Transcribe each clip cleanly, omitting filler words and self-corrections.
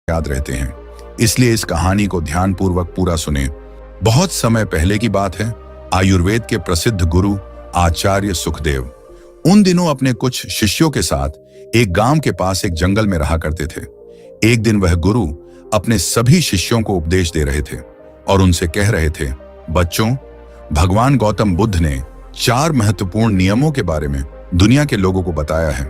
याद रहते हैं, इसलिए इस कहानी को ध्यानपूर्वक पूरा सुने। बहुत समय पहले की बात है। आयुर्वेद के प्रसिद्ध गुरु आचार्य सुखदेव उन दिनों अपने कुछ शिष्यों के साथ एक गांव के पास एक जंगल में रहा करते थे। एक दिन वह गुरु अपने सभी शिष्यों को उपदेश दे रहे थे और उनसे कह रहे थे, बच्चों, भगवान गौतम बुद्ध ने 4 महत्वपूर्ण नियमों के बारे में दुनिया के लोगों को बताया है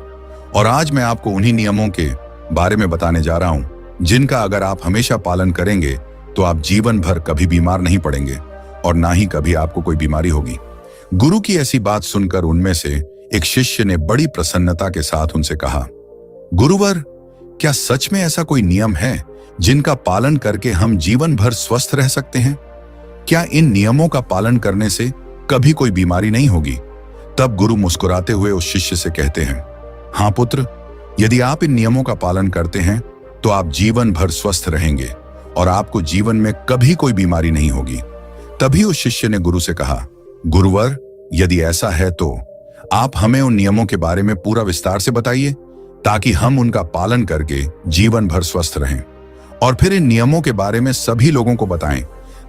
और आज मैं आपको उन्हीं नियमों के बारे में बताने जा रहा हूं जिनका अगर आप हमेशा पालन करेंगे तो आप जीवन भर कभी बीमार नहीं पड़ेंगे और ना ही कभी आपको कोई बीमारी होगी। गुरु की ऐसी बात सुनकर उनमें से एक शिष्य ने बड़ी प्रसन्नता के साथ उनसे कहा, गुरुवर, क्या सच में ऐसा कोई नियम है जिनका पालन करके हम जीवन भर स्वस्थ रह सकते हैं? क्या इन नियमों का पालन करने से कभी कोई बीमारी नहीं होगी? तब गुरु मुस्कुराते हुए उस शिष्य से कहते हैं, हाँ पुत्र, यदि आप इन नियमों का पालन करते हैं तो आप जीवन भर स्वस्थ रहेंगे और आपको जीवन में कभी कोई बीमारी नहीं होगी। तभी उस शिष्य ने गुरु से कहा, गुरुवर, यदि ऐसा है तो आप हमें उन नियमों के बारे में पूरा विस्तार से बताइए ताकि हम उनका पालन करके जीवन भर स्वस्थ रहें और फिर इन नियमों के बारे में सभी लोगों को बताएं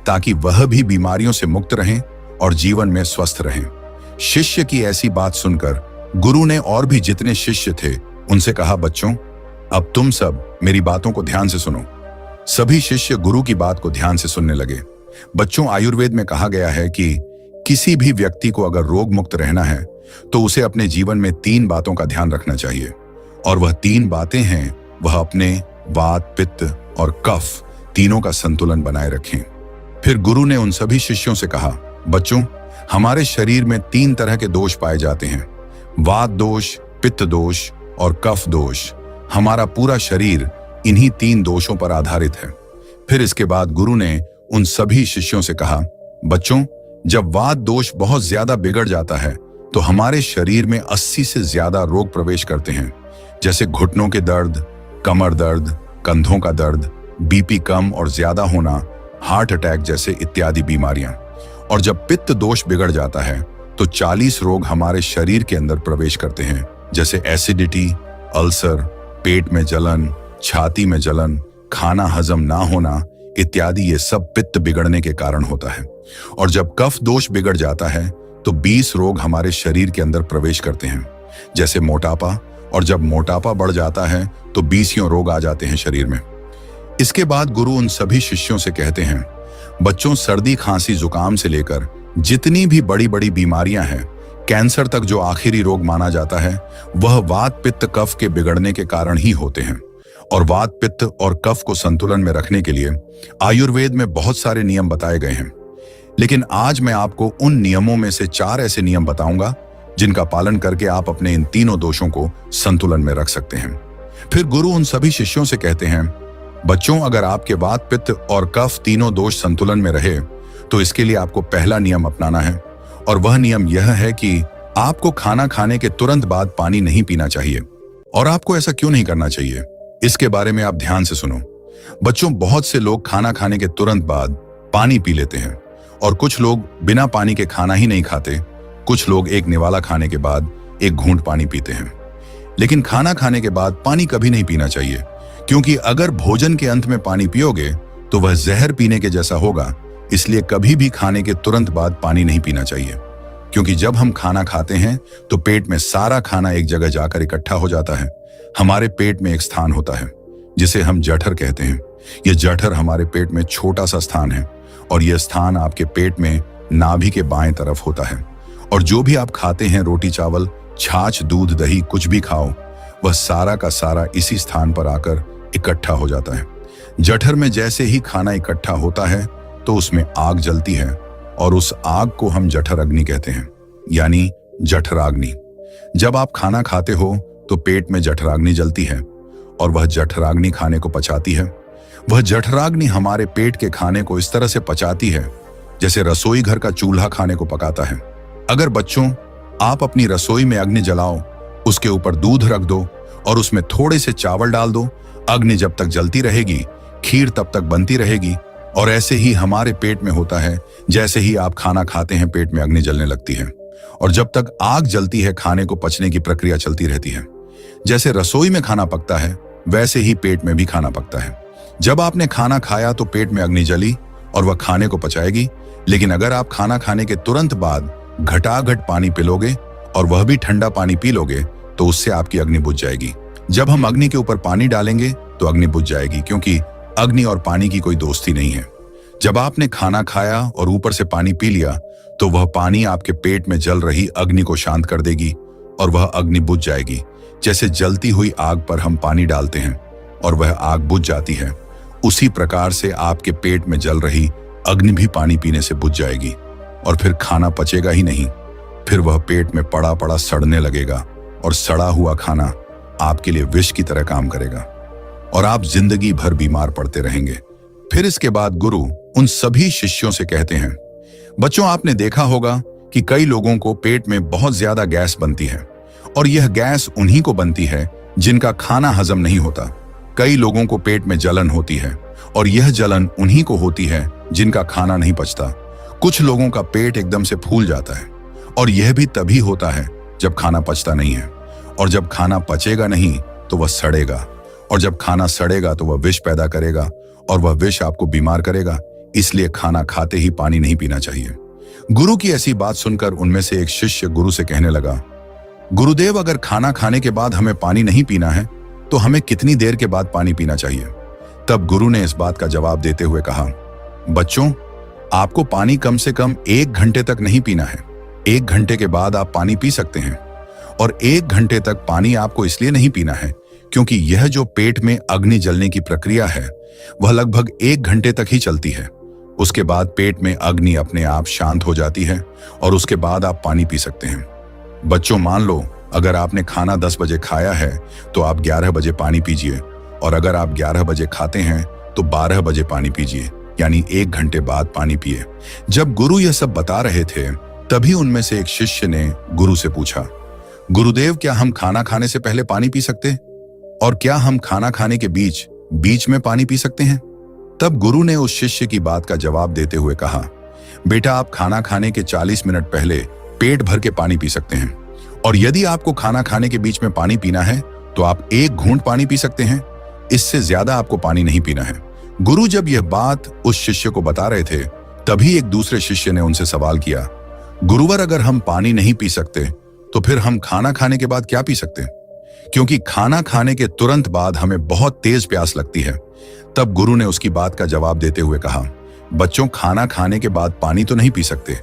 ताकि वह भी बीमारियों से मुक्त रहें और जीवन में स्वस्थ रहें। शिष्य की ऐसी बात सुनकर गुरु ने और भी जितने शिष्य थे उनसे कहा, बच्चों, अब तुम सब मेरी बातों को ध्यान से सुनो। सभी शिष्य गुरु की बात को ध्यान से सुनने लगे। बच्चों, आयुर्वेद में कहा गया है कि किसी भी व्यक्ति को अगर रोग मुक्त रहना है तो उसे अपने जीवन में 3 बातों का ध्यान रखना चाहिए और वह 3 बातें हैं, वह अपने वात, पित्त और कफ तीनों का संतुलन बनाए रखें। फिर गुरु ने उन सभी शिष्यों से कहा, बच्चों, हमारे शरीर में 3 तरह के दोष पाए जाते हैं, वात दोष, पित्त दोष और कफ दोष। हमारा पूरा शरीर इन्हीं 3 दोषों पर आधारित है। फिर इसके बाद गुरु ने उन सभी शिष्यों से कहा, बच्चों, जब वात दोष बहुत ज्यादा बिगड़ जाता है तो हमारे शरीर में 80 से ज्यादा रोग प्रवेश करते हैं, जैसे घुटनों के दर्द, कमर दर्द, कंधों का दर्द, बीपी कम और ज्यादा होना, हार्ट अटैक जैसे इत्यादि बीमारियां। और जब पित्त दोष बिगड़ जाता है तो 40 रोग हमारे शरीर के अंदर प्रवेश करते हैं, जैसे एसिडिटी, अल्सर, पेट में जलन, छाती में जलन, खाना हजम ना होना इत्यादि। ये सब पित्त बिगड़ने के कारण होता है। और जब कफ दोष बिगड़ जाता है तो 20 रोग हमारे शरीर के अंदर प्रवेश करते हैं, जैसे मोटापा। और जब मोटापा बढ़ जाता है तो 20 रोग आ जाते हैं शरीर में। इसके बाद गुरु उन सभी शिष्यों से कहते हैं, बच्चों, सर्दी, खांसी, जुकाम से लेकर जितनी भी बड़ी बड़ी बीमारियां हैं, कैंसर तक जो आखिरी रोग माना जाता है, वह वात, पित्त, कफ के बिगड़ने के कारण ही होते हैं। और वात, पित्त और कफ को संतुलन में रखने के लिए आयुर्वेद में बहुत सारे नियम बताए गए हैं, लेकिन आज मैं आपको उन नियमों में से 4 ऐसे नियम बताऊंगा जिनका पालन करके आप अपने इन तीनों दोषों को संतुलन में रख सकते हैं। फिर गुरु उन सभी शिष्यों से कहते हैं, बच्चों, अगर आपके वात, पित्त और कफ तीनों दोष संतुलन में रहे तो इसके लिए आपको पहला नियम अपनाना है और वह नियम यह है कि आपको खाना खाने के तुरंत बाद पानी नहीं पीना चाहिए। और आपको ऐसा क्यों नहीं करना चाहिए, इसके बारे में आप ध्यान से सुनो। बच्चों, बहुत से लोग खाना खाने के तुरंत बाद पानी पी लेते हैं और कुछ लोग बिना पानी के खाना ही नहीं खाते। कुछ लोग एक निवाला खाने के बाद एक घूंट पानी पीते हैं। लेकिन खाना खाने के बाद पानी कभी नहीं पीना चाहिए, क्योंकि अगर भोजन के अंत में पानी पियोगे तो वह जहर पीने के जैसा होगा। इसलिए कभी भी खाने के तुरंत बाद पानी नहीं पीना चाहिए, क्योंकि जब हम खाना खाते हैं तो पेट में सारा खाना एक जगह जाकर इकट्ठा हो जाता है। हमारे पेट में एक स्थान होता है जिसे हम जठर कहते हैं। यह जठर हमारे पेट में छोटा सा स्थान है और यह स्थान आपके पेट में नाभि के बाएं तरफ होता है। और जो भी आप खाते हैं, रोटी, चावल, छाछ, दूध, दही, कुछ भी खाओ, वह सारा का सारा इसी स्थान पर आकर इकट्ठा हो जाता है। जठर में जैसे ही खाना इकट्ठा होता है तो उसमें आग जलती है और उस आग को हम जठर अग्नि कहते हैं, यानी जठराग्नि। जब आप खाना खाते हो तो पेट में जठराग्नि जलती है और वह जठराग्नि खाने को पचाती है। वह जठराग्नि हमारे पेट के खाने को इस तरह से पचाती है जैसे रसोई घर का चूल्हा खाने को पकाता है। अगर बच्चों, आप अपनी रसोई में अग्नि जलाओ, उसके ऊपर दूध रख दो और उसमें थोड़े से चावल डाल दो, अग्नि जब तक जलती रहेगी, खीर तब तक बनती रहेगी। और ऐसे ही हमारे पेट में होता है। जैसे ही आप खाना खाते हैं, पेट में अग्नि जलने लगती है और जब तक आग जलती है, खाने को पचने की प्रक्रिया चलती रहती है। जैसे रसोई में खाना पकता है, वैसे ही पेट में भी खाना पकता है। जब आपने खाना खाया तो पेट में अग्नि जली और वह खाने को पचाएगी, लेकिन अगर आप खाना खाने के तुरंत बाद घटाघट पानी पिलोगे और वह भी ठंडा पानी पी लोगे तो उससे आपकी अग्नि बुझ जाएगी। जब हम अग्नि के ऊपर पानी डालेंगे तो अग्नि बुझ जाएगी, क्योंकि अग्नि और पानी की कोई दोस्ती नहीं है। जब आपने खाना खाया और ऊपर से पानी पी लिया तो वह पानी आपके पेट में जल रही अग्नि को शांत कर देगी और वह अग्नि बुझ जाएगी। जैसे जलती हुई आग पर हम पानी डालते हैं और वह आग बुझ जाती है, उसी प्रकार से आपके पेट में जल रही अग्नि भी पानी पीने से बुझ जाएगी और फिर खाना पचेगा ही नहीं। फिर वह पेट में पड़ा पड़ा सड़ने लगेगा और सड़ा हुआ खाना आपके लिए विष की तरह काम करेगा और आप जिंदगी भर बीमार पड़ते रहेंगे। फिर इसके बाद गुरु उन सभी शिष्यों से कहते हैं, बच्चों आपने देखा होगा कि कई लोगों को पेट में बहुत ज्यादा गैस बनती है और यह गैस उन्हीं को बनती है जिनका खाना हजम नहीं होता। कई लोगों को पेट में जलन होती है और यह जलन उन्हीं को होती है जिनका खाना नहीं पचता। कुछ लोगों का पेट एकदम से फूल जाता है और यह भी तभी होता है जब खाना पचता नहीं है, और जब खाना पचेगा नहीं तो वह सड़ेगा, और जब खाना सड़ेगा तो वह विष पैदा करेगा और वह विष आपको बीमार करेगा। इसलिए खाना खाते ही पानी नहीं पीना चाहिए। गुरु की ऐसी बात सुनकर उनमें से एक शिष्य गुरु से कहने लगा, गुरुदेव अगर खाना खाने के बाद हमें पानी नहीं पीना है तो हमें कितनी देर के बाद पानी पीना चाहिए? तब गुरु ने इस बात का जवाब देते हुए कहा, बच्चों आपको पानी कम से कम 1 घंटे तक नहीं पीना है। 1 घंटे के बाद आप पानी पी सकते हैं, और 1 घंटे तक पानी आपको इसलिए नहीं पीना है क्योंकि यह जो पेट में अग्नि जलने की प्रक्रिया है वह लगभग 1 घंटे तक ही चलती है। उसके बाद पेट में अग्नि अपने आप शांत हो जाती है और उसके बाद आप पानी पी सकते हैं। बच्चों मान लो अगर आपने खाना 10 बजे खाया है तो आप 11 बजे पानी पीजिए, और अगर आप 11 बजे खाते हैं तो 12 बजे पानी पीजिए, यानी 1 घंटे बाद पानी पिए। जब गुरु यह सब बता रहे थे तभी उनमें से एक शिष्य ने गुरु से पूछा, गुरुदेव क्या हम खाना खाने से पहले पानी पी सकते, और क्या हम खाना खाने के बीच में पानी पी सकते हैं? तब गुरु ने उस शिष्य की बात का जवाब देते हुए कहा, बेटा आप खाना खाने के 40 मिनट पहले पेट भर के पानी पी सकते हैं, और यदि आपको खाना खाने के बीच में पानी पीना है तो आप 1 घूंट पानी पी सकते हैं। इससे ज्यादा आपको पानी नहीं पीना है। गुरु जब यह बात उस शिष्य को बता रहे थे तभी एक दूसरे शिष्य ने उनसे सवाल किया, गुरुवर अगर हम पानी नहीं पी सकते तो फिर हम खाना खाने के बाद क्या पी सकते? क्योंकि खाना खाने के तुरंत बाद हमें बहुत तेज प्यास लगती है। तब गुरु ने उसकी बात का जवाब देते हुए कहा, बच्चों खाना खाने के बाद पानी तो नहीं पी सकते,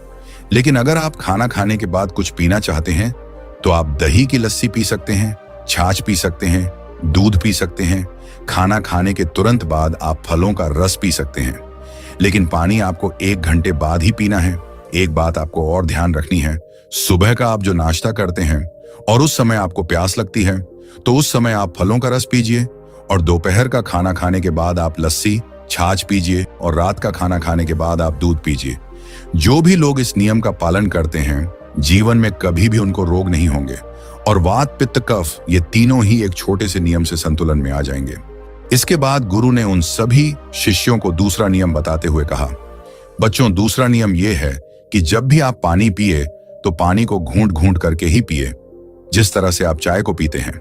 लेकिन अगर आप खाना खाने के बाद कुछ पीना चाहते हैं तो आप दही की लस्सी पी सकते हैं, छाछ पी सकते हैं, दूध पी सकते हैं। खाना खाने के तुरंत बाद आप फलों का रस पी सकते हैं, लेकिन पानी आपको 1 घंटे बाद ही पीना है। एक बात आपको और ध्यान रखनी है, सुबह का आप जो नाश्ता करते हैं और उस समय आपको प्यास लगती है तो उस समय आप फलों का रस पीजिए, और दोपहर का खाना खाने के बाद आप लस्सी छाछ पीजिए, और रात का खाना खाने के बाद आप दूध पीजिए। जो भी लोग इस नियम का पालन करते हैं जीवन में कभी भी उनको रोग नहीं होंगे, और वात पित्त कफ ये तीनों ही एक छोटे से नियम से संतुलन में आ जाएंगे। इसके बाद गुरु ने उन सभी शिष्यों को दूसरा नियम बताते हुए कहा, बच्चों दूसरा नियम यह है कि जब भी आप पानी पिए तो पानी को घूंट घूंट करके ही पिए। जिस तरह से आप चाय को पीते हैं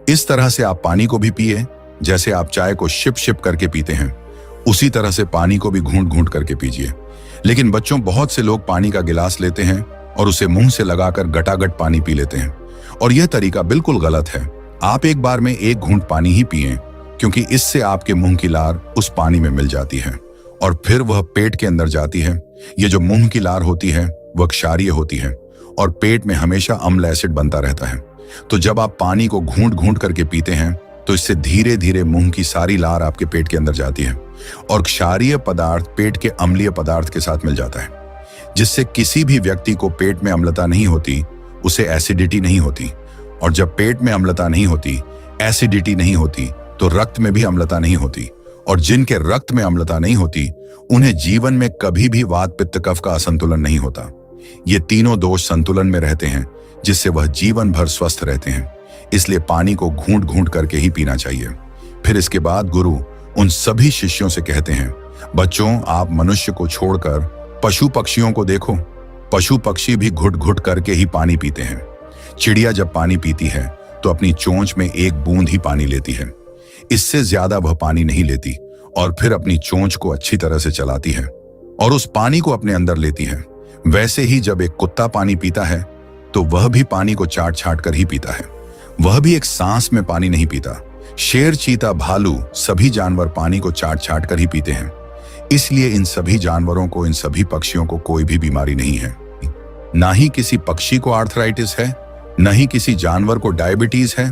इस तरह से आप पानी को भी पिए। जैसे आप चाय को शिप शिप करके पीते हैं उसी तरह से पानी को भी घूंट घूंट करके पीजिए। लेकिन बच्चों बहुत से लोग पानी का गिलास लेते हैं और उसे मुंह से लगाकर गटागट पानी पी लेते हैं, और यह तरीका बिल्कुल गलत है। आप एक बार में 1 घूंट पानी ही पिएं, क्योंकि इससे आपके मुंह की लार उस पानी में मिल जाती है और फिर वह पेट के अंदर जाती है। ये जो मुंह की लार होती है वह क्षारीय होती है और पेट में हमेशा अम्ल एसिड बनता रहता है। तो जब आप पानी को घूंट घूंट करके पीते हैं तो इससे धीरे धीरे मुंह की सारी लार आपके पेट के अंदर जाती है और क्षारीय पदार्थ पेट के अम्लीय पदार्थ के साथ मिल जाता है, जिससे किसी भी व्यक्ति को पेट में अम्लता नहीं होती, उसे एसिडिटी नहीं होती। और जब पेट में अम्लता नहीं होती, एसिडिटी नहीं होती, तो रक्त में भी अम्लता नहीं होती, और जिनके रक्त में अम्लता नहीं होती उन्हें जीवन में कभी भी वात पित्त कफ का असंतुलन नहीं होता। ये तीनों दोष संतुलन में रहते हैं, जिससे वह जीवन भर स्वस्थ रहते हैं। इसलिए पानी को घूंट घूंट करके ही पीना चाहिए। फिर इसके बाद गुरु उन सभी शिष्यों से कहते हैं, बच्चों आप मनुष्य को छोड़कर पशु पक्षियों को देखो। पशु पक्षी भी घुट घुट करके ही पानी पीते हैं। चिड़िया जब पानी पीती है तो अपनी चोंच में 1 बूंद ही पानी लेती है, इससे ज्यादा वह पानी नहीं लेती, और फिर अपनी चोंच को अच्छी तरह से चलाती है और उस पानी को अपने अंदर लेती है। वैसे ही जब एक कुत्ता पानी पीता है तो वह भी पानी को चाट छाट कर ही पीता है। वह भी एक सांस में पानी नहीं पीता। शेर, चीता, भालू सभी जानवर पानी को चाट छाट कर ही पीते हैं। इसलिए इन सभी जानवरों को, इन सभी पक्षियों को कोई भी बीमारी नहीं है। ना ही किसी पक्षी को आर्थराइटिस है, न ही किसी जानवर को डायबिटीज है,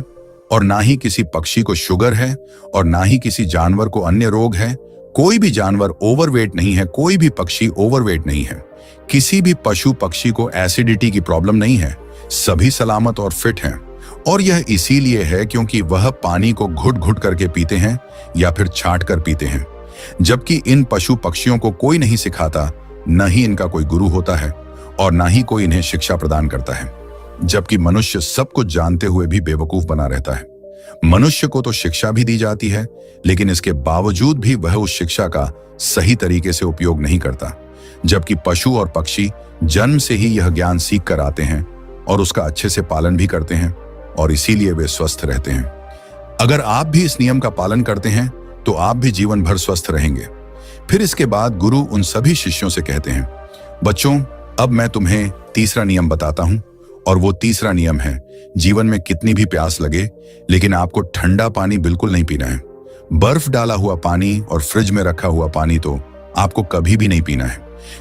और ना ही किसी पक्षी को शुगर है, और ना ही किसी जानवर को अन्य रोग है। कोई भी जानवर ओवरवेट नहीं है, कोई भी पक्षी ओवरवेट नहीं है। किसी भी पशु पक्षी को एसिडिटी की प्रॉब्लम नहीं है। सभी सलामत और फिट हैं। और यह इसीलिए है क्योंकि वह पानी को घुट घुट करके पीते हैं या फिर छाट कर पीते हैं। जबकि इन पशु पक्षियों को कोई नहीं सिखाता, न ही इनका कोई गुरु होता है और न ही कोई इन्हें शिक्षा प्रदान करता है। जबकि मनुष्य सब कुछ जानते हुए भी बेवकूफ बना रहता है। मनुष्य को तो शिक्षा भी दी जाती है, लेकिन इसके बावजूद भी वह उस शिक्षा का सही तरीके से उपयोग नहीं करता। जबकि पशु और पक्षी जन्म से ही यह ज्ञान सीख कर आते हैं और उसका अच्छे से पालन भी करते हैं, और इसीलिए वे स्वस्थ रहते हैं। अगर आप भी इस नियम का पालन करते हैं तो आप भी जीवन भर स्वस्थ रहेंगे। फिर इसके बाद गुरु उन सभी शिष्यों से कहते हैं, बच्चों, अब मैं तुम्हें तीसरा नियम बताता हूं, और वो तीसरा नियम है, जीवन में कितनी भी प्यास लगे लेकिन आपको ठंडा पानी बिल्कुल नहीं पीना है। बर्फ डाला हुआ पानी और फ्रिज में रखा हुआ पानी तो आपको कभी भी नहीं पीना है,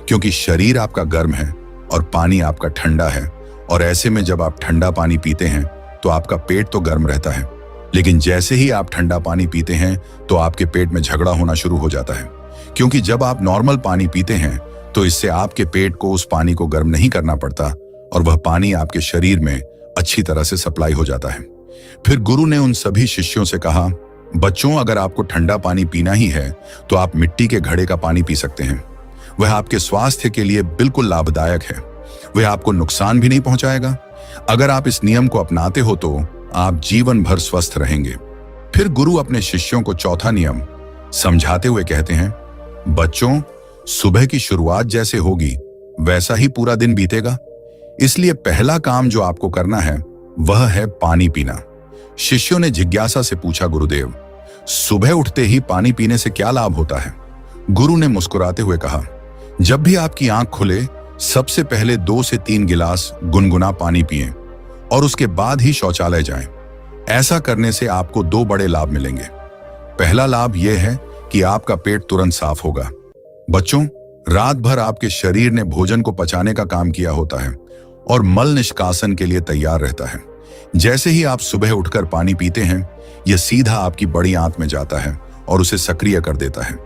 क्योंकि शरीर आपका गर्म है और पानी आपका ठंडा है। और ऐसे में जब आप ठंडा पानी पीते हैं तो आपका पेट तो गर्म रहता है, लेकिन जैसे ही आप ठंडा पानी पीते हैं तो आपके पेट में झगड़ा होना शुरू हो जाता है। क्योंकि जब आप नॉर्मल पानी पीते हैं तो इससे आपके पेट को उस पानी को गर्म नहीं करना पड़ता और वह पानी आपके शरीर में अच्छी तरह से सप्लाई हो जाता है। फिर गुरु ने उन सभी शिष्यों से कहा, बच्चों, अगर आपको ठंडा पानी पीना ही है तो आप मिट्टी के घड़े का पानी पी सकते हैं। वह आपके स्वास्थ्य के लिए बिल्कुल लाभदायक है। वह आपको नुकसान भी नहीं पहुंचाएगा। अगर आप इस नियम को अपनाते हो तो आप जीवन भर स्वस्थ रहेंगे। फिर गुरु अपने शिष्यों को चौथा नियम समझाते हुए कहते हैं, बच्चों, सुबह की शुरुआत जैसे होगी वैसा ही पूरा दिन बीतेगा। इसलिए पहला काम जो आपको करना है वह है पानी पीना। शिष्यों ने जिज्ञासा से पूछा, गुरुदेव, सुबह उठते ही पानी पीने से क्या लाभ होता है? गुरु ने मुस्कुराते हुए कहा, जब भी आपकी आंख खुले सबसे पहले 2 से 3 गिलास गुनगुना पानी पिएं और उसके बाद ही शौचालय जाएं। ऐसा करने से आपको 2 बड़े लाभ मिलेंगे। पहला लाभ यह है कि आपका पेट तुरंत साफ होगा। बच्चों, रात भर आपके शरीर ने भोजन को पचाने का काम किया होता है और मल निष्कासन के लिए तैयार रहता है। जैसे ही आप सुबह उठकर पानी पीते हैं, यह सीधा आपकी बड़ी आंत में जाता है और उसे सक्रिय कर देता है।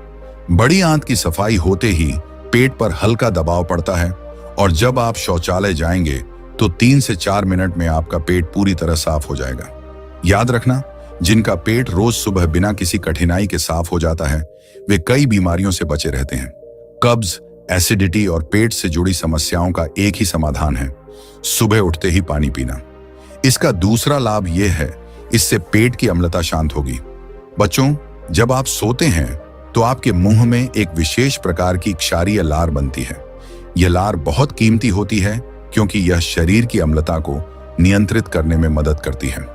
बड़ी आंत की सफाई होते ही पेट पर हल्का दबाव पड़ता है और जब आप शौचालय जाएंगे तो 3 से 4 मिनट में आपका पेट पूरी तरह साफ हो जाएगा। याद रखना, जिनका पेट रोज सुबह बिना किसी कठिनाई के साफ हो जाता है वे कई बीमारियों से बचे रहते हैं। कब्ज, एसिडिटी और पेट से जुड़ी समस्याओं का एक ही समाधान है, सुबह उठते ही पानी पीना। इसका दूसरा लाभ यह है, इससे पेट की अम्लता शांत होगी। बच्चों, जब आप सोते हैं तो आपके मुंह में एक विशेष प्रकार की क्षारीय लार बनती है। यह लार बहुत कीमती होती है क्योंकि यह शरीर की अम्लता को नियंत्रित करने में मदद करती है।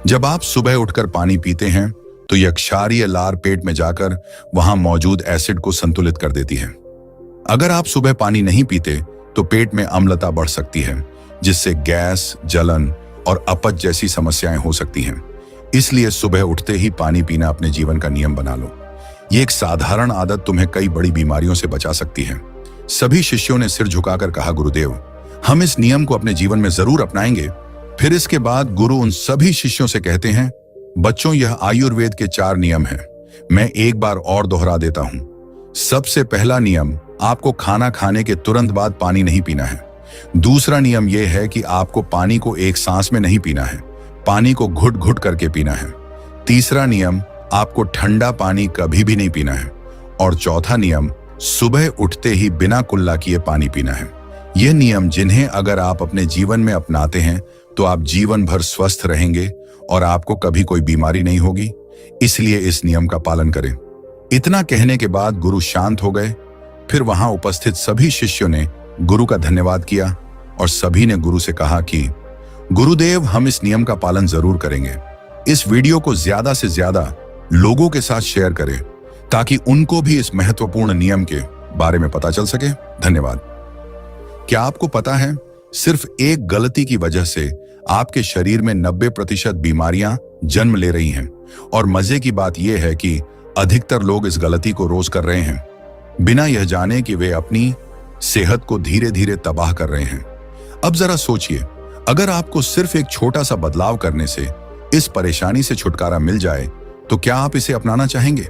जब आप सुबह उठकर पानी पीते हैं तो यह क्षारीय लार पेट में जाकर वहां मौजूद एसिड को संतुलित कर देती है। अगर आप सुबह पानी नहीं पीते तो पेट में अम्लता बढ़ सकती है, जिससे गैस, जलन और अपच जैसी समस्याएं हो सकती हैं। इसलिए सुबह उठते ही पानी पीना अपने जीवन का नियम बना लो। ये एक साधारण आदत तुम्हें कई बड़ी बीमारियों से बचा सकती है। सभी शिष्यों ने सिर झुकाकर कहा, गुरुदेव, हम इस नियम को अपने जीवन में जरूर अपनाएंगे। फिर इसके बाद गुरु उन सभी शिष्यों से कहते हैं, बच्चों, यह आयुर्वेद के 4 नियम हैं। मैं एक बार और दोहरा देता हूं। सबसे पहला नियम, आपको खाना खाने के तुरंत बाद पानी नहीं पीना है। दूसरा नियम यह है कि आपको पानी को एक सांस में नहीं पीना है, पानी को घुट घुट करके पीना है। तीसरा नियम, आपको ठंडा पानी कभी भी नहीं पीना है। और चौथा नियम, सुबह उठते ही बिना कुल्ला किए पानी पीना है। ये नियम जिन्हें अगर आप अपने जीवन में अपनाते हैं तो आप जीवन भर स्वस्थ रहेंगे और आपको कभी कोई बीमारी नहीं होगी। इसलिए इस नियम का पालन करें। इतना कहने के बाद गुरु शांत हो गए। फिर वहां उपस्थित सभी शिष्यों ने गुरु का धन्यवाद किया और सभी ने गुरु से कहा कि गुरुदेव, हम इस नियम का पालन जरूर करेंगे। इस वीडियो को ज्यादा से ज्यादा लोगों के साथ शेयर करें ताकि उनको भी इस महत्वपूर्ण नियम के बारे में पता चल सके। धन्यवाद। क्या आपको पता है, सिर्फ एक गलती की वजह से आपके शरीर में 90% बीमारियां जन्म ले रही हैं। और मजे की बात यह है कि अधिकतर लोग इस गलती को रोज कर रहे हैं, बिना यह जाने कि वे अपनी सेहत को धीरे धीरे तबाह कर रहे हैं। अब जरा सोचिए, अगर आपको सिर्फ एक छोटा सा बदलाव करने से इस परेशानी से छुटकारा मिल जाए, तो क्या आप इसे अपनाना चाहेंगे?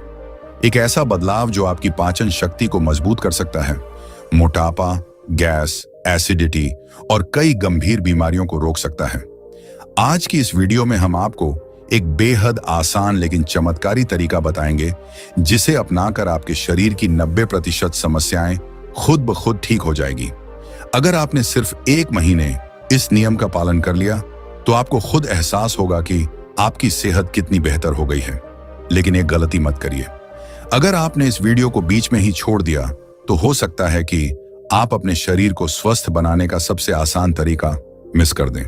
एक ऐसा बदलाव जो आपकी पाचन शक्ति को मजबूत कर सकता है, मोटापा, गैस, एसिडिटी और कई गंभीर बीमारियों को रोक सकता है। आज की इस वीडियो में हम आपको एक बेहद आसान लेकिन चमत्कारी तरीका बताएंगे, जिसे अपनाकर आपके शरीर की 90% समस्याएं खुद ब खुद ठीक हो जाएगी। अगर आपने सिर्फ 1 महीने इस नियम का पालन कर लिया, तो आपको खुद एहसास होगा कि आपकी सेहत कितनी बेहतर हो गई है। लेकिन एक गलती मत करिए। अगर आपने इस वीडियो को बीच में ही छोड़ दिया, तो हो सकता है कि आप अपने शरीर को स्वस्थ बनाने का सबसे आसान तरीका मिस कर दें।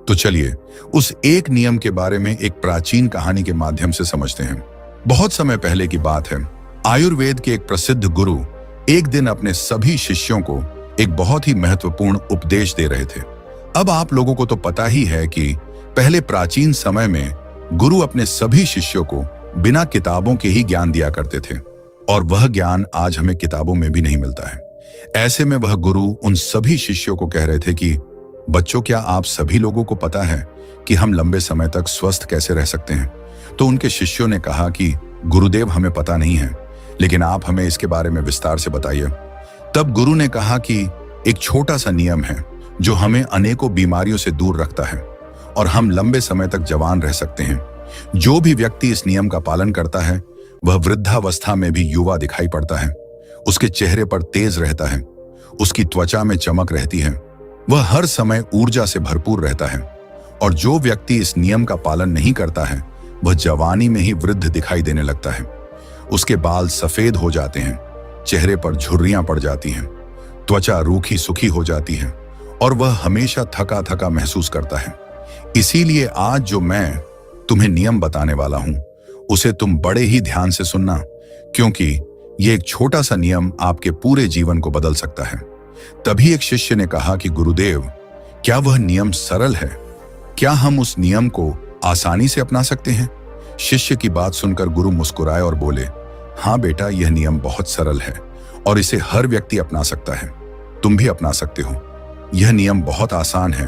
तो चलिए उस एक नियम के बारे में एक प्राचीन कहानी के माध्यम से समझते हैं। बहुत समय पहले की बात है। आयुर्वेद के एक प्रसिद्ध गुरु एक दिन अपने सभी शिष्यों को एक बहुत ही महत्वपूर्ण उपदेश दे रहे थे। अब आप लोगों को तो पता ही है कि पहले प्राचीन समय में गुरु अपने सभी शिष्यों को बिना किताबों के ही ज्ञान दिया करते थे, और वह ज्ञान आज हमें किताबों में भी नहीं मिलता है। ऐसे में वह गुरु उन सभी शिष्यों को कह रहे थे कि बच्चों, क्या आप सभी लोगों को पता है कि हम लंबे समय तक स्वस्थ कैसे रह सकते हैं? तो उनके शिष्यों ने कहा कि गुरुदेव, हमें पता नहीं है, लेकिन आप हमें इसके बारे में विस्तार से बताइए। तब गुरु ने कहा कि एक छोटा सा नियम है जो हमें अनेकों बीमारियों से दूर रखता है और हम लंबे समय तक जवान रह सकते हैं। जो भी व्यक्ति इस नियम का पालन करता है, वह वृद्धावस्था में भी युवा दिखाई पड़ता है। उसके चेहरे पर तेज रहता है, उसकी त्वचा में चमक रहती है, वह हर समय ऊर्जा से भरपूर रहता है। और जो व्यक्ति इस नियम का पालन नहीं करता है, वह जवानी में ही वृद्ध दिखाई देने लगता है। उसके बाल सफेद हो जाते हैं, चेहरे पर झुर्रियां पड़ जाती हैं, त्वचा रूखी सूखी हो जाती है और वह हमेशा थका थका महसूस करता है। इसीलिए आज जो मैं तुम्हें नियम बताने वाला हूं, उसे तुम बड़े ही ध्यान से सुनना, क्योंकि यह एक छोटा सा नियम आपके पूरे जीवन को बदल सकता है। तभी एक शिष्य ने कहा कि गुरुदेव, क्या वह नियम सरल है? क्या हम उस नियम को आसानी से अपना सकते हैं? शिष्य की बात सुनकर गुरु मुस्कुराए और बोले, हाँ बेटा, यह नियम बहुत सरल है और इसे हर व्यक्ति अपना सकता है। तुम भी अपना सकते हो। यह नियम बहुत आसान है,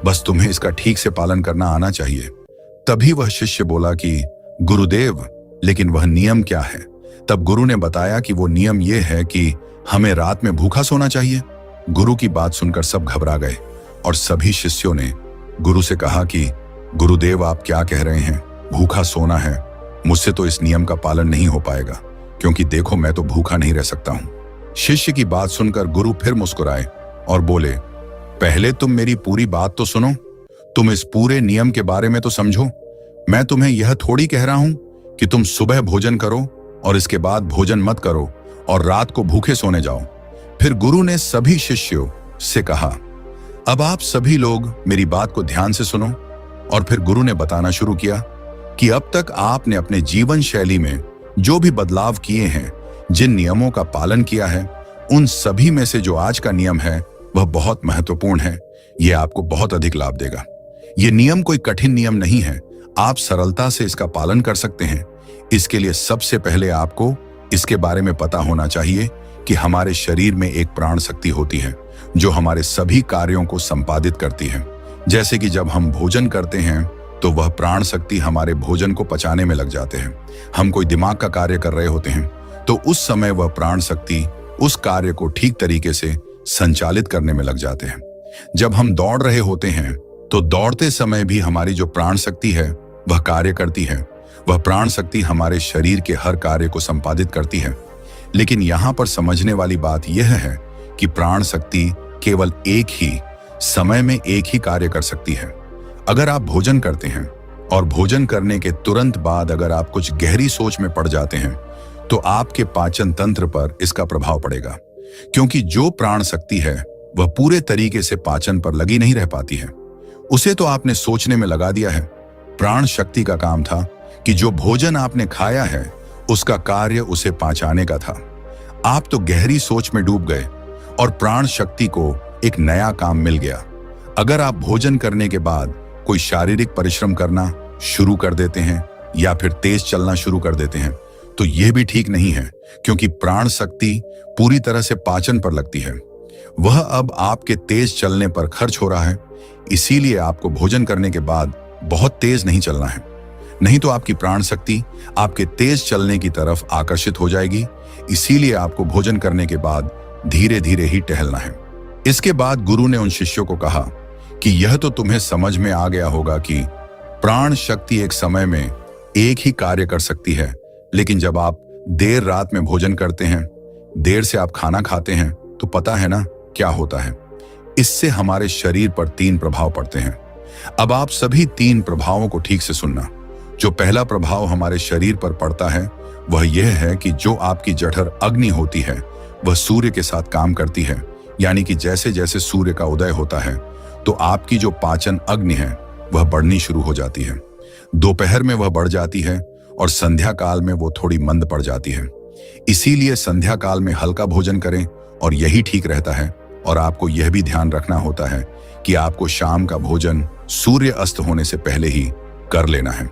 बस तुम्हें इसका ठीक से पालन करना आना चाहिए। तभी वह शिष्य बोला कि गुरुदेव, लेकिन वह नियम क्या है? तब गुरु ने बताया कि वो नियम यह है कि हमें रात में भूखा सोना चाहिए। गुरु की बात सुनकर सब घबरा गए और सभी शिष्यों ने गुरु से कहा कि गुरुदेव, आप क्या कह रहे हैं? भूखा सोना है? मुझसे तो इस नियम का पालन नहीं हो पाएगा, क्योंकि देखो, मैं तो भूखा नहीं रह सकता हूं। शिष्य की बात सुनकर गुरु फिर मुस्कुराए और बोले, पहले तुम मेरी पूरी बात तो सुनो। तुम इस पूरे नियम के बारे में तो समझो। मैं तुम्हें यह थोड़ी कह रहा हूं कि तुम सुबह भोजन करो और इसके बाद भोजन मत करो और रात को भूखे सोने जाओ। फिर गुरु ने सभी शिष्यों से कहा, अब आप सभी लोग मेरी बात को ध्यान से सुनो। और फिर गुरु ने बताना शुरू किया कि अब तक आपने अपने जीवन शैली में जो भी बदलाव किए हैं, जिन नियमों का पालन किया है, उन सभी में से जो आज का नियम है वह बहुत महत्वपूर्ण है। यह आपको बहुत अधिक लाभ देगा। यह नियम कोई कठिन नियम नहीं है, आप सरलता से इसका पालन कर सकते हैं। इसके लिए सबसे पहले आपको इसके बारे में पता होना चाहिए कि हमारे शरीर में एक प्राण शक्ति होती है जो हमारे सभी कार्यों को संपादित करती है। जैसे कि जब हम भोजन करते हैं तो वह प्राण शक्ति हमारे भोजन को पचाने में लग जाते हैं। हम कोई दिमाग का कार्य कर रहे होते हैं तो उस समय वह प्राण शक्ति उस कार्य को ठीक तरीके से संचालित करने में लग जाते हैं। जब हम दौड़ रहे होते हैं तो दौड़ते समय भी हमारी जो प्राण शक्ति है वह कार्य करती है। वह प्राण शक्ति हमारे शरीर के हर कार्य को संपादित करती है। लेकिन यहाँ पर समझने वाली बात यह है कि प्राण शक्ति केवल एक ही समय में एक ही कार्य कर सकती है। अगर आप भोजन करते हैं और भोजन करने के तुरंत बाद अगर आप कुछ गहरी सोच में पड़ जाते हैं, तो आपके पाचन तंत्र पर इसका प्रभाव पड़ेगा, क्योंकि जो प्राण शक्ति है वह पूरे तरीके से पाचन पर लगी नहीं रह पाती है। उसे तो आपने सोचने में लगा दिया है। प्राण शक्ति का काम था कि जो भोजन आपने खाया है उसका कार्य उसे पहुंचाने का था। आप तो गहरी सोच में डूब गए और प्राण शक्ति को एक नया काम मिल गया। अगर आप भोजन करने के बाद कोई शारीरिक परिश्रम करना शुरू कर देते हैं या फिर तेज चलना शुरू कर देते हैं तो यह भी ठीक नहीं है, क्योंकि प्राण शक्ति पूरी तरह से पाचन पर लगती है। वह अब आपके तेज चलने पर खर्च हो रहा है। इसीलिए आपको भोजन करने के बाद बहुत तेज नहीं चलना है, नहीं तो आपकी प्राण शक्ति आपके तेज चलने की तरफ आकर्षित हो जाएगी। इसीलिए आपको भोजन करने के बाद धीरे धीरे ही टहलना है। इसके बाद गुरु ने उन शिष्यों को कहा कि यह तो तुम्हें समझ में आ गया होगा कि प्राण शक्ति एक समय में एक ही कार्य कर सकती है, लेकिन जब आप देर रात में भोजन करते हैं, देर से आप खाना खाते हैं, तो पता है ना क्या होता है। इससे हमारे शरीर पर 3 प्रभाव पड़ते हैं। अब आप सभी 3 प्रभावों को ठीक से सुनना। जो पहला प्रभाव हमारे शरीर पर पड़ता है वह यह है कि जो आपकी जठर अग्नि होती है वह सूर्य के साथ काम करती है। यानी कि जैसे जैसे सूर्य का उदय होता है तो आपकी जो पाचन अग्नि है वह बढ़नी शुरू हो जाती है। दोपहर में वह बढ़ जाती है और संध्या काल में वो थोड़ी मंद पड़ जाती है। इसीलिए संध्या काल में हल्का भोजन करें और यही ठीक रहता है। और आपको यह भी ध्यान रखना होता है कि आपको शाम का भोजन सूर्य अस्त होने से पहले ही कर लेना है।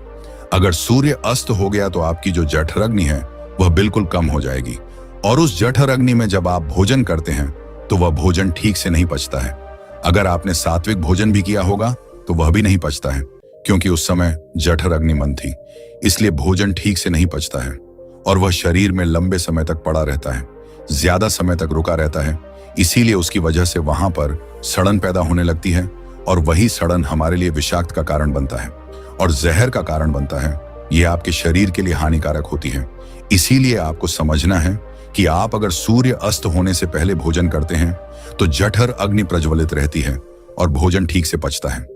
अगर सूर्य अस्त हो गया तो आपकी जो जठर अग्नि है वह बिल्कुल कम हो जाएगी, और उस जठर अग्नि में जब आप भोजन करते हैं तो वह भोजन ठीक से नहीं पचता है। अगर आपने सात्विक भोजन भी किया होगा तो वह भी नहीं पचता है, क्योंकि उस समय जठर अग्नि मंद थी। इसलिए भोजन ठीक से नहीं पचता है और वह शरीर में लंबे समय तक पड़ा रहता है, ज्यादा समय तक रुका रहता है। इसीलिए उसकी वजह से वहां पर सड़न पैदा होने लगती है, और वही सड़न हमारे लिए विषाक्त का कारण बनता है और जहर का कारण बनता है। यह आपके शरीर के लिए हानिकारक होती है। इसीलिए आपको समझना है कि आप अगर सूर्य अस्त होने से पहले भोजन करते हैं तो जठर अग्नि प्रज्वलित रहती है और भोजन ठीक से पचता है।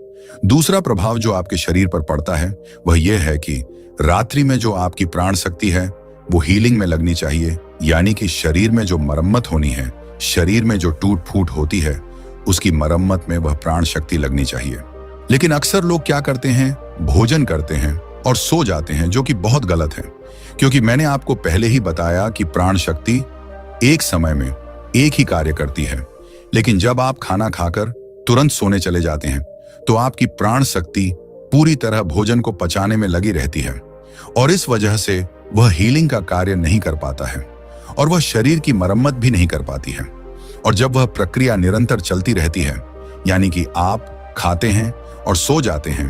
दूसरा प्रभाव जो आपके शरीर पर पड़ता है वह यह है कि रात्रि में जो आपकी प्राण शक्ति है वो हीलिंग में लगनी चाहिए। यानी कि शरीर में जो मरम्मत होनी है, शरीर में जो टूट फूट होती है, उसकी मरम्मत में वह प्राण शक्ति लगनी चाहिए। लेकिन अक्सर लोग क्या करते हैं, भोजन करते हैं और सो जाते हैं, जो कि बहुत गलत है। क्योंकि मैंने आपको पहले ही बताया कि प्राण शक्ति एक समय में एक ही कार्य करती है। लेकिन जब आप खाना खाकर तुरंत सोने चले जाते हैं तो आपकी प्राण शक्ति पूरी तरह भोजन को पचाने में लगी रहती है, और इस वजह से वह हीलिंग का कार्य नहीं कर पाता है और वह शरीर की मरम्मत भी नहीं कर पाती है। और जब वह प्रक्रिया निरंतर चलती रहती है, यानी कि आप खाते हैं और सो जाते हैं,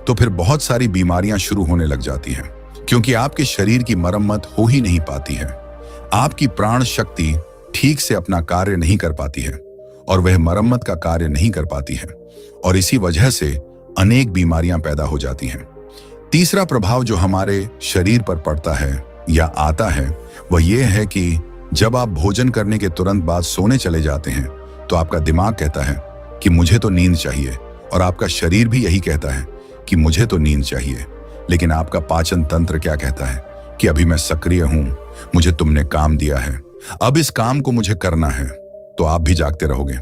तो फिर बहुत सारी बीमारियां शुरू होने लग जाती हैं, क्योंकि आपके शरीर की मरम्मत हो ही नहीं पाती है। आपकी प्राण शक्ति ठीक से अपना कार्य नहीं कर पाती है और वह मरम्मत का कार्य नहीं कर पाती है, और इसी वजह से अनेक बीमारियां पैदा हो जाती हैं। तीसरा प्रभाव जो हमारे शरीर पर पड़ता है या आता है वह यह है कि जब आप भोजन करने के तुरंत बाद सोने चले जाते हैं तो आपका दिमाग कहता है कि मुझे तो नींद चाहिए, और आपका शरीर भी यही कहता है कि मुझे तो नींद चाहिए। लेकिन आपका पाचन तंत्र क्या कहता है कि अभी मैं सक्रिय हूं, मुझे तुमने काम दिया है, अब इस काम को मुझे करना है। तो आप भी जागते रहोगे,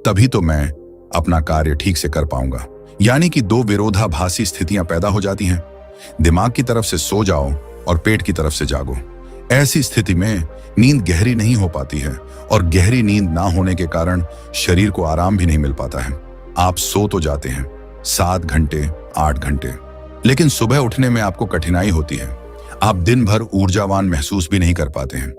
तभी तो मैं अपना कार्य ठीक से कर पाऊंगा। यानी कि 2 विरोधाभासी स्थितियां पैदा हो जाती हैं। दिमाग की तरफ से सो जाओ और पेट की तरफ से जागो। ऐसी स्थिति में नींद गहरी नहीं हो पाती है, और गहरी नींद ना होने के कारण शरीर को आराम भी नहीं मिल पाता है। आप सो तो जाते हैं 7 घंटे 8 घंटे, लेकिन सुबह उठने में आपको कठिनाई होती है। आप दिन भर ऊर्जावान महसूस भी नहीं कर पाते हैं,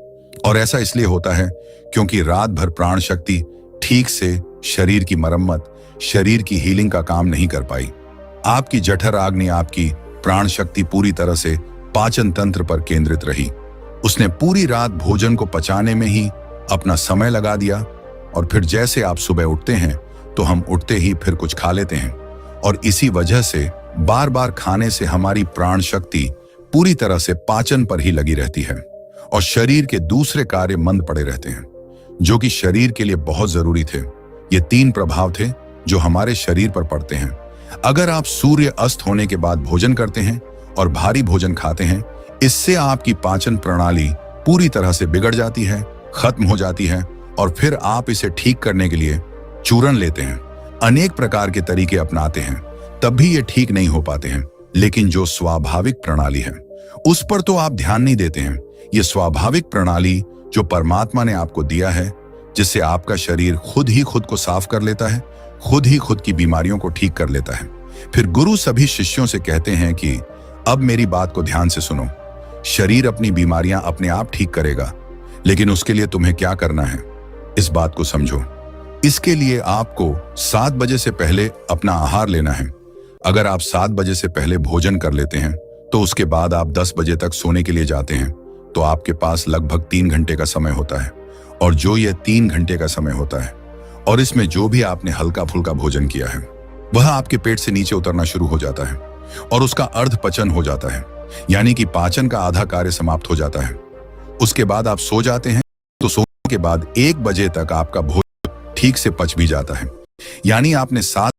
और ऐसा इसलिए होता है क्योंकि रात भर प्राण शक्ति ठीक से शरीर की मरम्मत, शरीर की हीलिंग का काम नहीं कर पाई। आपकी जठर अग्नि, आपकी प्राण शक्ति पूरी तरह से पाचन तंत्र पर केंद्रित रही। उसने पूरी रात भोजन को पचाने में ही अपना समय लगा दिया, और फिर जैसे आप सुबह उठते हैं तो हम उठते ही फिर कुछ खा लेते हैं, और इसी वजह से बार बार खाने से हमारी प्राण शक्ति पूरी तरह से पाचन पर ही लगी रहती है, और शरीर के दूसरे कार्य मंद पड़े रहते हैं, जो कि शरीर के लिए बहुत जरूरी थे। ये 3 प्रभाव थे जो हमारे शरीर पर पड़ते हैं। अगर आप सूर्य अस्त होने के बाद भोजन करते हैं और भारी भोजन खाते हैं, इससे आपकी पाचन प्रणाली पूरी तरह से बिगड़ जाती है, खत्म हो जाती है, और फिर आप इसे ठीक करने के लिए चूर्ण लेते हैं, अनेक प्रकार के तरीके अपनाते हैं, तब भी ये ठीक नहीं हो पाते हैं। लेकिन जो स्वाभाविक प्रणाली है उस पर तो आप ध्यान नहीं देते हैं। ये स्वाभाविक प्रणाली जो परमात्मा ने आपको दिया है, जिससे आपका शरीर खुद ही खुद को साफ कर लेता है, खुद ही खुद की बीमारियों को ठीक कर लेता है। फिर गुरु सभी शिष्यों से कहते हैं कि अब मेरी बात को ध्यान से सुनो। शरीर अपनी बीमारियां अपने आप ठीक करेगा, लेकिन उसके लिए तुम्हें क्या करना है, इस बात को समझो। इसके लिए आपको 7 बजे से पहले अपना आहार लेना है। अगर आप 7 बजे से पहले भोजन कर लेते हैं, तो उसके बाद आप 10 बजे तक सोने के लिए जाते हैं, तो आपके पास लगभग 3 घंटे का समय होता है। और जो यह 3 घंटे का समय होता है, और इसमें जो भी आपने हल्का फुल्का भोजन किया है, वह आपके पेट से नीचे उतरना शुरू हो जाता है और उसका अर्ध पचन हो जाता है, यानी कि पाचन का आधा कार्य समाप्त हो जाता है। उसके बाद आप सो जाते हैं, तो सोने के बाद 1 बजे तक आपका भोजन ठीक से पच भी जाता है, यानी आपने 7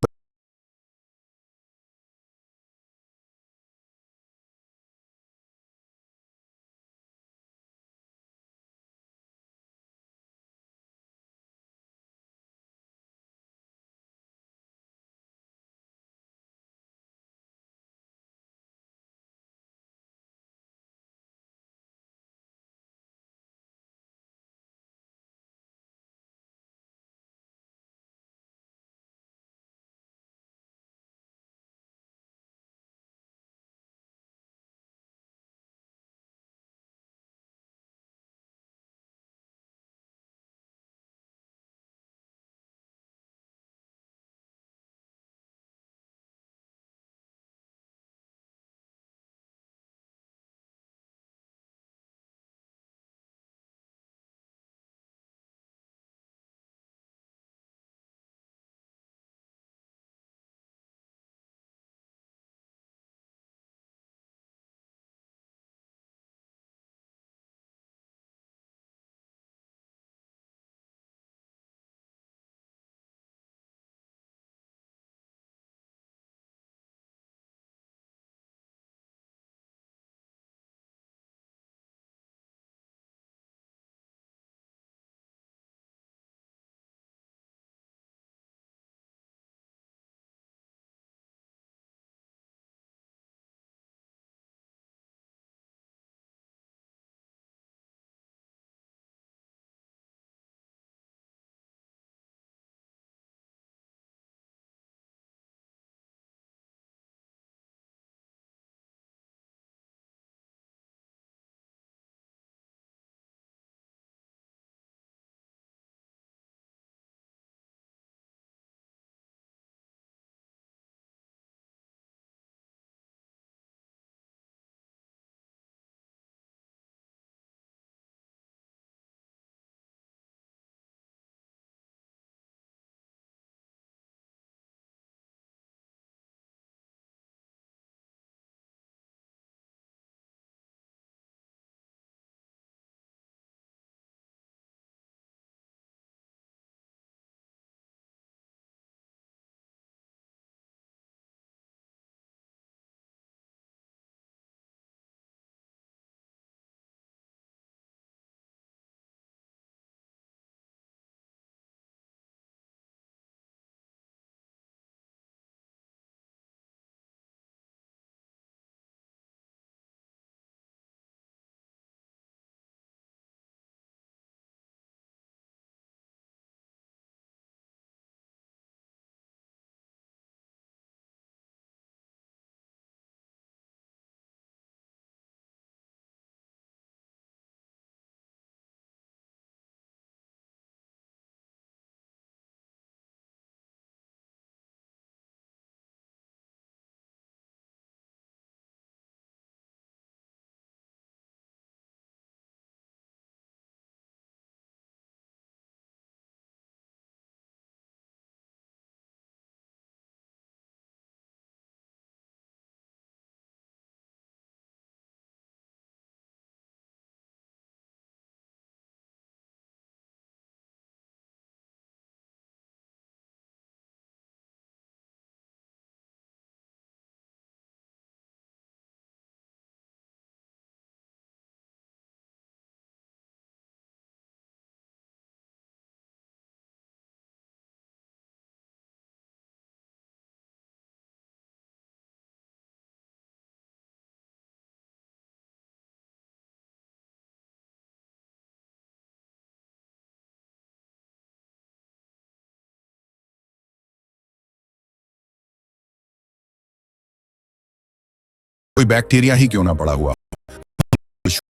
कोई बैक्टीरिया ही क्यों ना पड़ा हुआ।